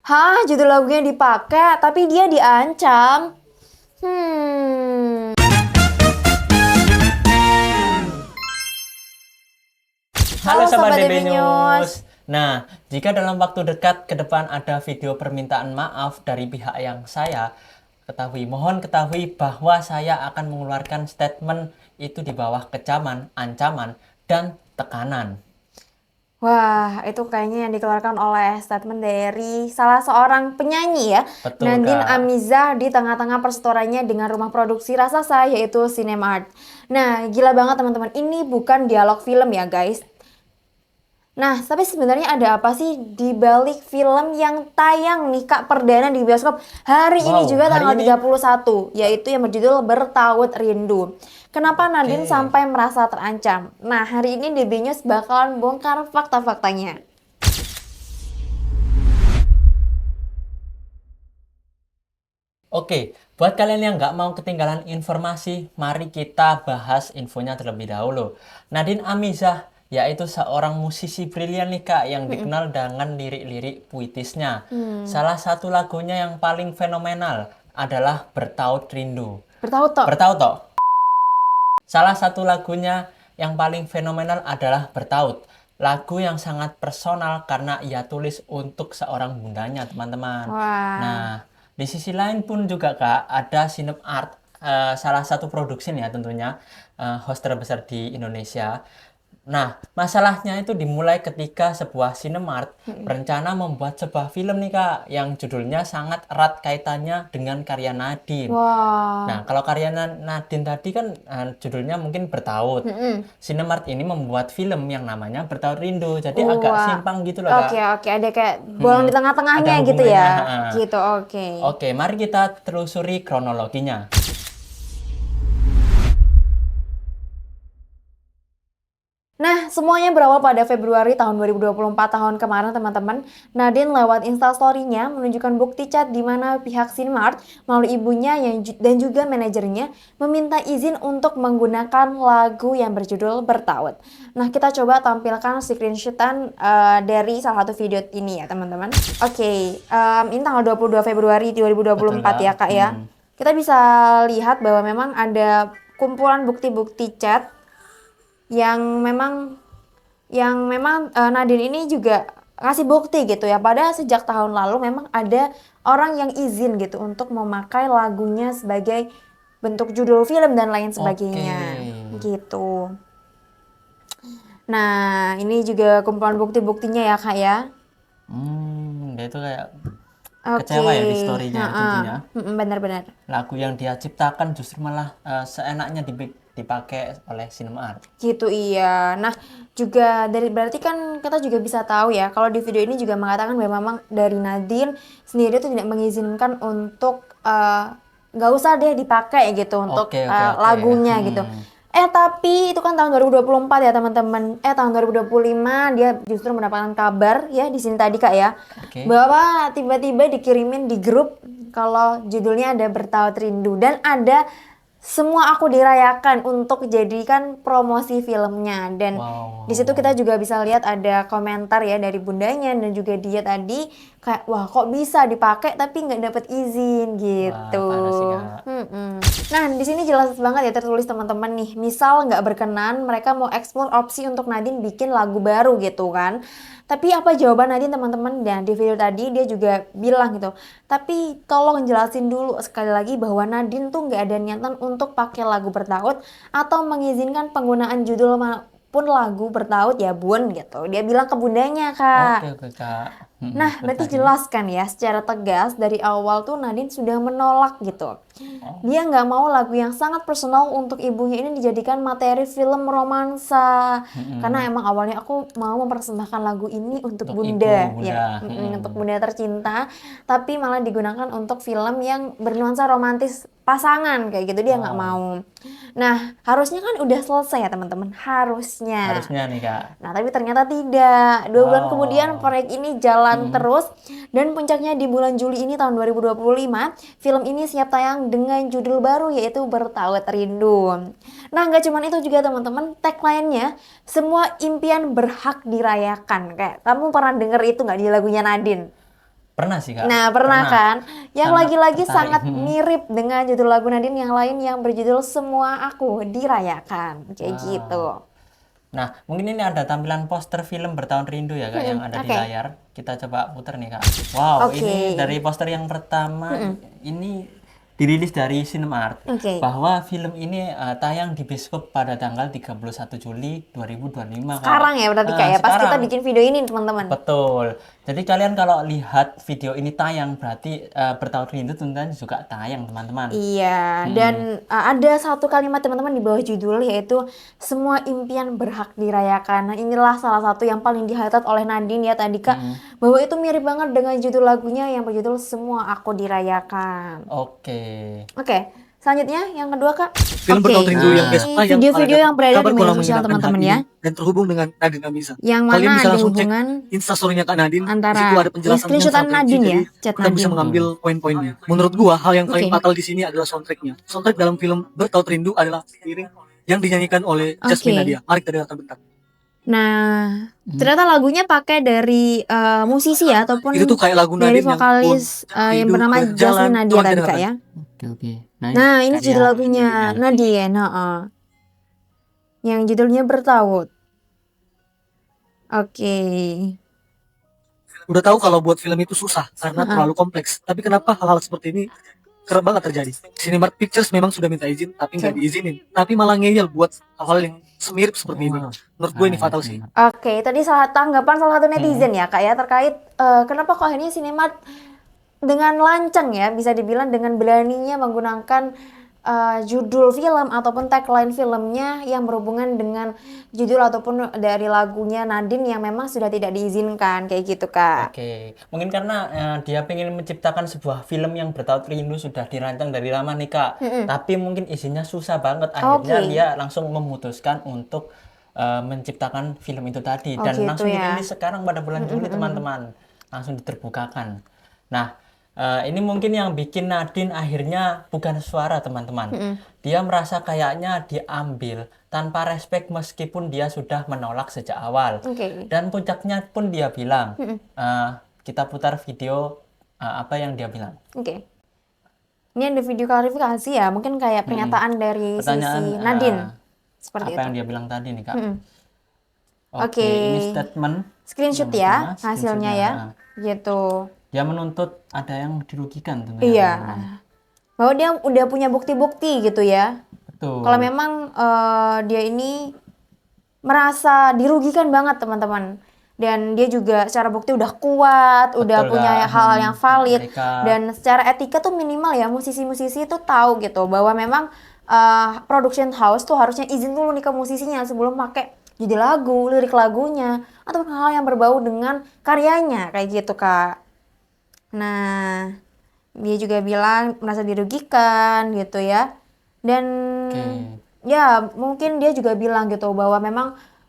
Hah, judul lagunya dipakai, tapi dia diancam. Hmm. Halo Halo Sobat Sobat DB DB News. News. Nah, jika dalam waktu dekat ke depan ada video permintaan maaf dari pihak yang saya mohon ketahui bahwa saya akan mengeluarkan statement itu di bawah kecaman, ancaman, dan tekanan. Wah, itu kayaknya yang dikeluarkan oleh statement dari salah seorang penyanyi ya, Betul, Nadine Kak. Amizah di tengah-tengah perseteruannya dengan rumah produksi raksasa yaitu Cinemark. Nah, gila banget teman-teman, ini bukan dialog film ya guys. Nah, tapi sebenarnya ada apa sih di balik film yang tayang nih Kak perdana di bioskop hari ini Wow, juga tanggal hari ini 31, yaitu yang berjudul Bertaut Rindu. Kenapa Nadine oke. sampai merasa terancam? Nah, hari ini DB News bakalan bongkar fakta-faktanya. Oke, buat kalian yang nggak mau ketinggalan informasi, mari kita bahas infonya terlebih dahulu. Nadine Amizah, yaitu seorang musisi brilian nih Kak, yang Mm-mm. dikenal dengan lirik-lirik puitisnya. Hmm. Salah satu lagunya yang paling fenomenal adalah Bertaut Rindu. Bertaut toh? Bertaut toh? Salah satu lagunya yang paling fenomenal adalah Bertaut. Lagu yang sangat personal karena ia tulis untuk seorang bundanya, teman-teman. Wah. Nah, di sisi lain pun juga Kak, ada Sinem Art, salah satu produksi ya tentunya, host terbesar di Indonesia. Nah, masalahnya itu dimulai ketika sebuah Cinemark Mm-mm. berencana membuat sebuah film nih Kak, yang judulnya sangat erat kaitannya dengan karya Nadine. Nah, Wah. kalau karya Nadine tadi kan judulnya mungkin Bertaut. Mm-mm. Cinemark ini membuat film yang namanya Bertaut Rindu. Jadi agak Wah. simpang gitu loh, Kak. Oke, oke, ada kayak bolong Hmm, di ada tengah-tengahnya gitu hubungannya. ya. Ha. Gitu, oke. Oke, mari kita telusuri kronologinya. Nah, semuanya berawal pada Februari tahun 2024 tahun kemarin, teman-teman. Nadine lewat Instastory-nya menunjukkan bukti chat di mana pihak Cinemark melalui ibunya dan juga manajernya meminta izin untuk menggunakan lagu yang berjudul Bertaut. Nah, kita coba tampilkan screenshotan dari salah satu video ini ya, teman-teman. Oke, ini tanggal 22 Februari Betul, 2024 Kak. ya, Kak ya. Hmm. Kita bisa lihat bahwa memang ada kumpulan bukti-bukti chat yang memang Nadine ini juga ngasih bukti gitu ya. Pada sejak tahun lalu memang ada orang yang izin gitu untuk memakai lagunya sebagai bentuk judul film dan lain Oke. sebagainya gitu. Nah, ini juga kumpulan bukti-buktinya ya Kak ya. Dia itu kayak Oke, kecewa ya di story-nya ya heeh. tentunya. Benar-benar. Lagu yang dia ciptakan justru malah seenaknya dipakai oleh Cinemark. Gitu iya. Nah, juga dari berarti kan kita juga bisa tahu ya kalau di video ini juga mengatakan bahwa memang dari Nadine sendiri itu tidak mengizinkan untuk nggak usah deh dipakai gitu untuk Oke, oke, oke. lagunya gitu. Hmm. Tapi itu kan tahun 2024 ya teman-teman. Tahun 2025 dia justru mendapatkan kabar ya di sini tadi Kak ya, Oke. bahwa tiba-tiba dikirimin di grup kalau judulnya ada Bertaut Rindu dan ada semua aku dirayakan untuk jadikan promosi filmnya. Dan Wow, di wow, situ kita wow. juga bisa lihat ada komentar ya dari bundanya dan juga dia tadi kayak wah kok bisa dipakai tapi nggak dapet izin Wah, gitu. parah sih, Kak. Nah, di sini jelas banget ya tertulis teman-teman nih. Misal nggak berkenan, mereka mau explore opsi untuk Nadine bikin lagu baru gitu kan. Tapi apa jawaban Nadine teman-teman? Dan di video tadi dia juga bilang gitu. Tapi tolong jelasin dulu sekali lagi bahwa Nadine tuh nggak ada niatan untuk pakai lagu Bertaut atau mengizinkan penggunaan judul maupun lagu Bertaut ya bun gitu. Dia bilang ke bundanya Oke, Kak. oke, Kak. Nah, Terus berarti lagi. jelas kan ya secara tegas dari awal tuh Nadine sudah menolak gitu. Oh. Dia nggak mau lagu yang sangat personal untuk ibunya ini dijadikan materi film romansa. Karena Mm-mm. emang awalnya aku mau mempersembahkan lagu ini untuk Untuk ibu, bunda, ya, bunda. untuk Mm-mm. bunda tercinta. Tapi malah digunakan untuk film yang bernuansa romantis pasangan kayak gitu dia nggak Wow. mau. Nah, harusnya kan udah selesai ya teman-teman, harusnya. Harusnya nih, Kak. Nah, tapi ternyata tidak. 2 bulan kemudian Wow. proyek ini jalan Mm-mm. terus dan puncaknya di bulan Juli ini tahun 2025, film ini siap tayang dengan judul baru yaitu Bertaut Rindu. Nah, nggak cuma itu juga teman-teman, tagline-nya semua impian berhak dirayakan. Kayak kamu pernah denger itu nggak di lagunya Nadine? Pernah sih, Kak. Nah, pernah Pernah. kan? Yang Sangat lagi-lagi tertarik. sangat mirip dengan judul lagu Nadine yang lain yang berjudul Semua Aku Dirayakan. Kayak gitu. Wow. Nah, mungkin ini ada tampilan poster film Bertahun Rindu ya, Kak, yang ada di Oke. layar. Kita coba putar nih, Kak. Wow, Oke. ini dari poster yang pertama, ini dirilis dari Cinemark, Oke. bahwa film ini tayang di bioskop pada tanggal 31 Juli 2025, Sekarang Kak. ya berarti Kak ya, pas kita Sekarang. bikin video ini teman-teman. Betul. Jadi kalian kalau lihat video ini tayang, berarti Bertahun Rindu tentunya juga tayang, teman-teman. Iya, dan ada satu kalimat teman-teman di bawah judul yaitu semua impian berhak dirayakan. Nah, inilah salah satu yang paling di-highlight oleh Nadine ya tadi Kak, bahwa itu mirip banget dengan judul lagunya yang berjudul Semua Aku Dirayakan. Oke. Oke, selanjutnya yang kedua Kak. Film Oke, Bertahun Rindu yang ini biasa tayang video-video pada yang beredar kabar di media kurang sosial menyenangkan teman-teman hari ya, ini dan terhubung dengan Nadine Amizah. yang Kalian mana bisa ada langsung cek hubungan instastorynya Kak Nadine. Di situ antara ada penjelasan yang screenshotan sangat rinci, Nadine ya, jadi chat kita bisa Nadine. mengambil poin-poinnya. Menurut gua, hal yang paling Oke. fatal di sini adalah soundtracknya. Soundtrack dalam film Bertahun Rindu adalah lirik yang dinyanyikan oleh Jasmine Oke. Nadia. Mari kita dengarkan bentar. Nah, ternyata lagunya pakai dari musisi ya ataupun Itu tuh kayak lagu dari Nadine yang vokalis yang hidup bernama berjalan. Jasmine Nadia Coba kita tadi Kak dengarkan. ya. Oke. Nah, ini karya judul lagunya Nadine. Nadine, yang judulnya Bertaut. Oke. Udah tahu kalau buat film itu susah karena terlalu kompleks. Tapi kenapa hal-hal seperti ini kerap banget terjadi? Cinemark Pictures memang sudah minta izin tapi nggak diizinin. Tapi malah ngeyel buat hal-hal yang semirip seperti ini. Menurut gue ini fatal sih. Oke, tadi tanggapan salah satu netizen ya Kak ya terkait kenapa kok akhirnya Cinemark dengan lancang ya bisa dibilang dengan beraninya menggunakan judul film ataupun tagline filmnya yang berhubungan dengan judul ataupun dari lagunya Nadine yang memang sudah tidak diizinkan kayak gitu Kak. Oke, mungkin karena dia pengen menciptakan sebuah film yang Bertahun Rindu sudah dirancang dari lama nih, Kak. Tapi mungkin izinnya susah banget. Akhirnya Oke. dia langsung memutuskan untuk menciptakan film itu tadi Oh, dan gitu langsung ya. dirilis sekarang pada bulan Juli, teman-teman. Langsung diterbukakan. Nah, ini mungkin yang bikin Nadine akhirnya bukan suara, teman-teman. Dia merasa kayaknya diambil tanpa respek meskipun dia sudah menolak sejak awal. Oke. Dan puncaknya pun dia bilang, kita putar video apa yang dia bilang. Oke. Ini ada video klarifikasi ya, mungkin kayak pernyataan dari Pertanyaan sisi Nadine. Seperti apa itu. yang dia bilang tadi nih, Kak. Oke. Ini statement Screenshot yang ya pertama, hasilnya ya. screenshotnya. Gitu. Dia menuntut ada yang dirugikan tentunya, Iya. teman-teman. Bahwa dia udah punya bukti-bukti gitu ya. Betul. Kalau memang dia ini merasa dirugikan banget teman-teman. Dan dia juga secara bukti udah kuat, udah Betul, punya Kak. hal yang valid. Mereka- Dan secara etika tuh minimal ya musisi-musisi itu tahu gitu bahwa memang production house tuh harusnya izin dulu nih ke musisinya sebelum pakai judul lagu, lirik lagunya, atau hal yang berbau dengan karyanya kayak gitu Kak. Nah, dia juga bilang merasa dirugikan gitu ya. Dan ya mungkin dia juga bilang gitu bahwa memang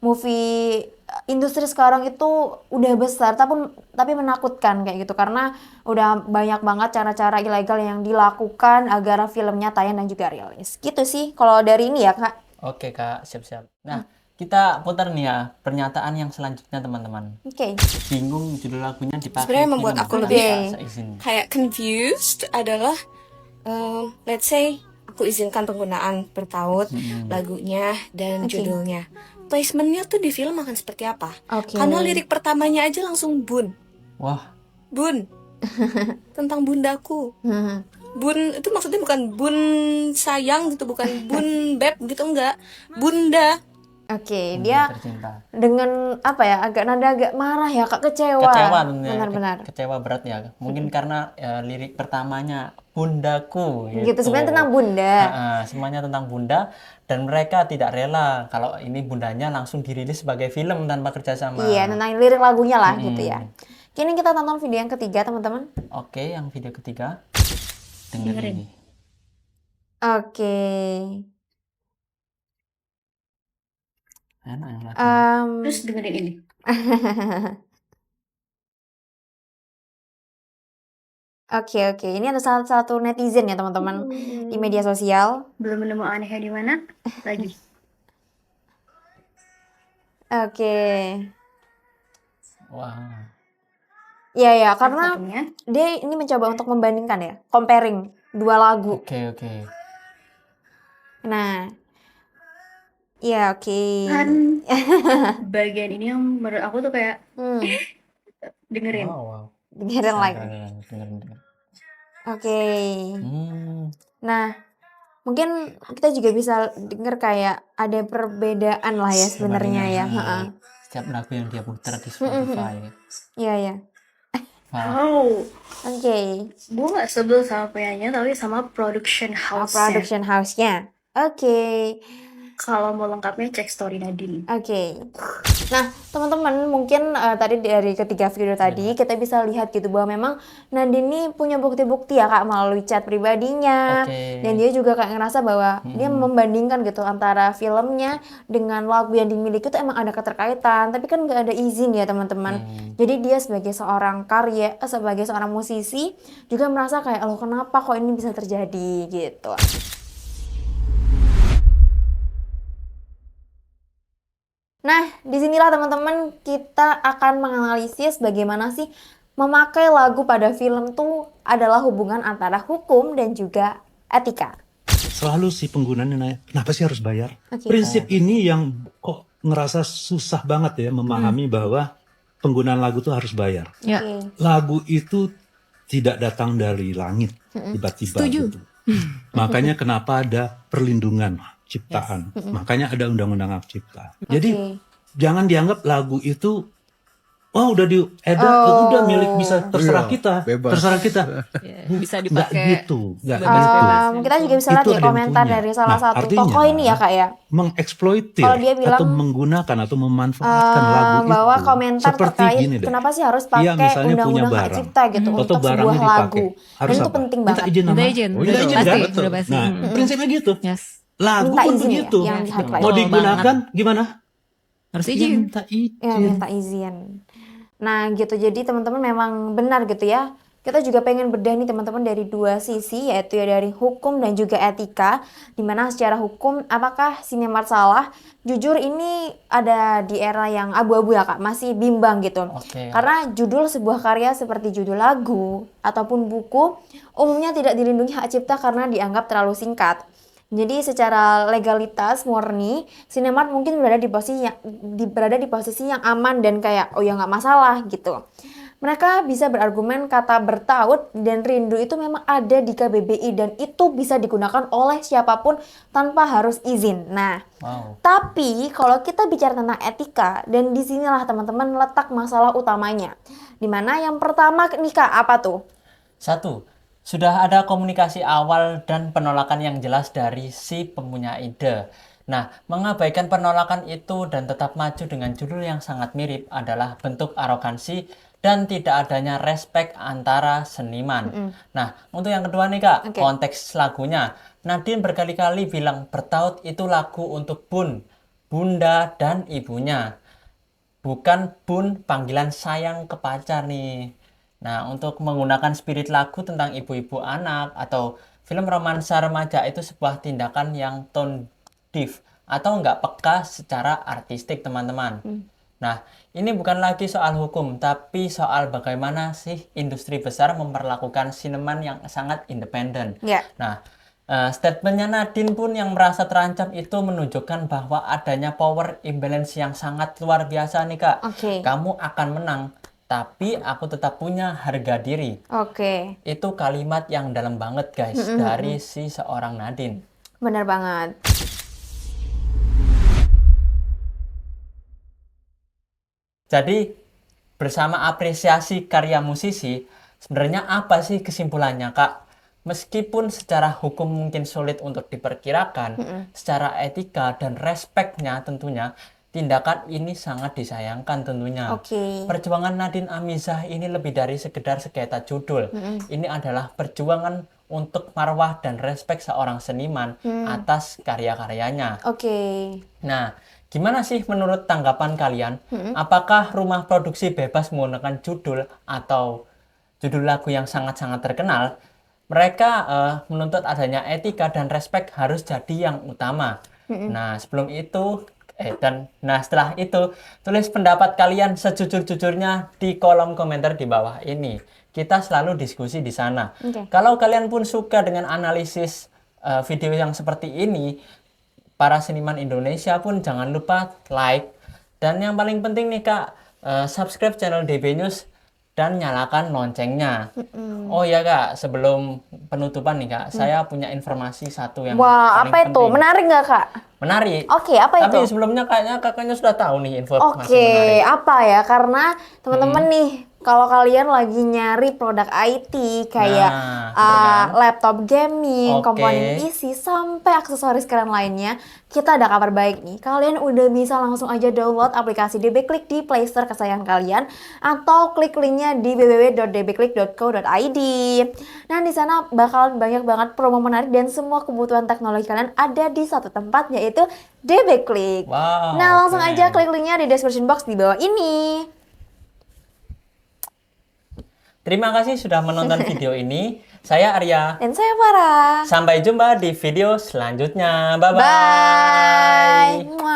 movie industri sekarang itu udah besar tapi menakutkan kayak gitu karena udah banyak banget cara-cara ilegal yang dilakukan agar filmnya tayang dan juga rilis. Gitu sih kalau dari ini ya Kak. Oke, Kak, siap-siap. Nah, kita putar nih ya pernyataan yang selanjutnya, teman-teman. Oke. Bingung judul lagunya dipakai Sebenarnya membuat film aku tanpa lebih seizin. kayak confused adalah let's say aku izinkan penggunaan bertaut lagunya dan Oke. judulnya, placementnya tuh di film akan seperti apa? Oke. Karena lirik pertamanya aja langsung bun Wah, tentang bundaku. Bun itu maksudnya bukan bun sayang gitu, bukan bun beb gitu, enggak, bunda. Oke, bunda dia tercinta. dengan apa ya agak marah ya Kak, kecewa. Kecewa tentunya. Benar-benar. Kecewa berat ya. Mungkin karena lirik pertamanya bundaku Gitu sebenarnya tentang bunda. Semuanya tentang bunda dan mereka tidak rela kalau ini bundanya langsung dirilis sebagai film tanpa kerjasama. Iya, tentang lirik lagunya lah gitu ya. Kini kita tonton video yang ketiga, teman-teman. Oke, yang video ketiga. Dengerin. Oke. Enak yang lagu. Terus dengerin ini. Oke. Ini ada salah satu netizen ya, teman-teman, di media sosial. Belum nemu anehnya di mana? Lagi. Oke. Wah. Iya ya, Salah karena satunya. dia ini mencoba untuk membandingkan ya, comparing dua lagu. Oke. Nah, iya oke. Kan bagian ini yang menurut aku tuh kayak Hmm, dengerin. Wow. dengerin lagi. Dengerin. Oke. Hmm. Nah, mungkin kita juga bisa denger kayak ada perbedaan lah ya sebenarnya ya. Heeh. Setiap lagu yang dia putar di Spotify. Iya ya. Wah, Oke. Gue gak sebel sama penyanyinya tapi sama production house-nya. Production house-nya. Oke. Kalau mau lengkapnya cek story Nadine. Oke. Nah, teman-teman mungkin tadi dari ketiga video tadi kita bisa lihat gitu bahwa memang Nadine ini punya bukti-bukti ya Kak melalui chat pribadinya. Oke. Dan dia juga kayak ngerasa bahwa dia membandingkan gitu antara filmnya dengan lagu yang dimiliki itu emang ada keterkaitan, tapi kan nggak ada izin ya teman-teman. Jadi dia sebagai seorang sebagai seorang musisi juga merasa kayak loh kenapa kok ini bisa terjadi gitu. Nah, disinilah teman-teman kita akan menganalisis bagaimana sih memakai lagu pada film tuh adalah hubungan antara hukum dan juga etika. Selalu si penggunanya nanya, kenapa sih harus bayar? Oke. Prinsip ini yang kok ngerasa susah banget ya memahami bahwa penggunaan lagu tuh harus bayar. Ya. Oke. Lagu itu tidak datang dari langit tiba-tiba gitu. Makanya kenapa ada perlindungan ciptaan. Makanya ada undang-undang hak cipta. Jadi Oke. jangan dianggap lagu itu udah diedit, udah milik bisa terserah Iya, kita, bebas. terserah kita. Bisa Nggak dipakai. gitu, nggak Bebas. gitu. Kita juga bisa lihat Itu ya ada yang komentar punya. dari salah Nah, satu artinya, tokoh ini ya Kak ya. Mengeksploitir Kalau dia bilang, atau menggunakan atau memanfaatkan lagu itu bahwa komentar seperti terkait gini deh. kenapa sih harus Dia pakai misalnya punya undang-undang hak barang, cipta gitu atau untuk barangnya sebuah dipakai. lagu. Dan Harus itu apa? penting Minta banget. izin sama. Minta izin. Minta izin Pasti, kan? udah pasti. Nah, prinsipnya gitu. Yes. Lagu Minta pun izin ya, begitu. yang di highlight. Mau Betul digunakan gimana? Harus Ya, izin. minta izin. Ya, minta izin. Nah, gitu. Jadi teman-teman memang benar gitu ya. Kita juga pengen bedah nih teman-teman dari dua sisi, yaitu ya dari hukum dan juga etika. Dimana secara hukum, apakah Cinemark salah? Jujur ini ada di era yang abu-abu ya Kak, masih bimbang gitu. Oke. Karena judul sebuah karya seperti judul lagu ataupun buku umumnya tidak dilindungi hak cipta karena dianggap terlalu singkat. Jadi secara legalitas murni, Cinemark mungkin berada di posisi yang aman dan kayak oh ya nggak masalah gitu. Mereka bisa berargumen kata bertaut dan rindu itu memang ada di KBBI dan itu bisa digunakan oleh siapapun tanpa harus izin. Nah, Wow. tapi kalau kita bicara tentang etika dan disinilah teman-teman letak masalah utamanya. Dimana yang pertama nih Kak, apa tuh? 1. Sudah ada komunikasi awal dan penolakan yang jelas dari si pemunya ide. Nah, mengabaikan penolakan itu dan tetap maju dengan judul yang sangat mirip adalah bentuk arogansi dan tidak adanya respek antara seniman. Nah, untuk yang kedua nih Kak, Oke. konteks lagunya. Nadine berkali-kali bilang bertaut itu lagu untuk bunda dan ibunya. Bukan bun panggilan sayang ke pacar nih. Nah, untuk menggunakan spirit lagu tentang ibu-ibu anak atau film romansa remaja itu sebuah tindakan yang tone deaf atau nggak peka secara artistik, teman-teman. Nah, ini bukan lagi soal hukum, tapi soal bagaimana sih industri besar memperlakukan seniman yang sangat independen. Ya. Nah, statementnya Nadine pun yang merasa terancam itu menunjukkan bahwa adanya power imbalance yang sangat luar biasa nih Kak. Oke. Kamu akan menang, tapi aku tetap punya harga diri. Oke, Itu kalimat yang dalam banget guys dari si seorang Nadine. benar banget. Jadi bersama apresiasi karya musisi, sebenarnya apa sih kesimpulannya Kak? Meskipun secara hukum mungkin sulit untuk diperkirakan, secara etika dan respeknya tentunya, tindakan ini sangat disayangkan tentunya. Oke. Perjuangan Nadine Amizah ini lebih dari sekedar sengketa judul. Ini adalah perjuangan untuk marwah dan respek seorang seniman atas karya-karyanya. Oke. Nah, gimana sih menurut tanggapan kalian? Apakah rumah produksi bebas menggunakan judul atau judul lagu yang sangat-sangat terkenal? Mereka menuntut adanya etika dan respek harus jadi yang utama. Nah, sebelum itu Nah setelah itu tulis pendapat kalian sejujur-jujurnya di kolom komentar di bawah ini. Kita selalu diskusi di sana. Oke. Kalau kalian pun suka dengan analisis video yang seperti ini, para seniman Indonesia pun jangan lupa like. Dan yang paling penting nih Kak, subscribe channel DB News dan nyalakan loncengnya. Oh ya Kak, sebelum penutupan nih Kak, saya punya informasi satu yang Wah, paling apa itu? penting. Menarik nggak, Kak? Menarik. Oke, apa Tapi itu? sebelumnya kayaknya kakaknya sudah tahu nih informasi Oke, menarik. apa ya? Karena teman-teman nih, kalau kalian lagi nyari produk IT kayak Nah, bener kan? laptop gaming, Oke. komponen PC, sampai aksesoris keren lainnya, kita ada kabar baik nih. Kalian udah bisa langsung aja download aplikasi DB Click di Play Store kesayangan kalian atau klik linknya di www.dbclick.co.id. Nah, di sana bakalan banyak banget promo menarik dan semua kebutuhan teknologi kalian ada di satu tempat, yaitu DB Click. Wow, Nah, langsung keren. aja klik linknya di description box di bawah ini. Terima kasih sudah menonton video ini. Saya Arya. Dan saya Farah. Sampai jumpa di video selanjutnya. Bye-bye. Bye. Muah.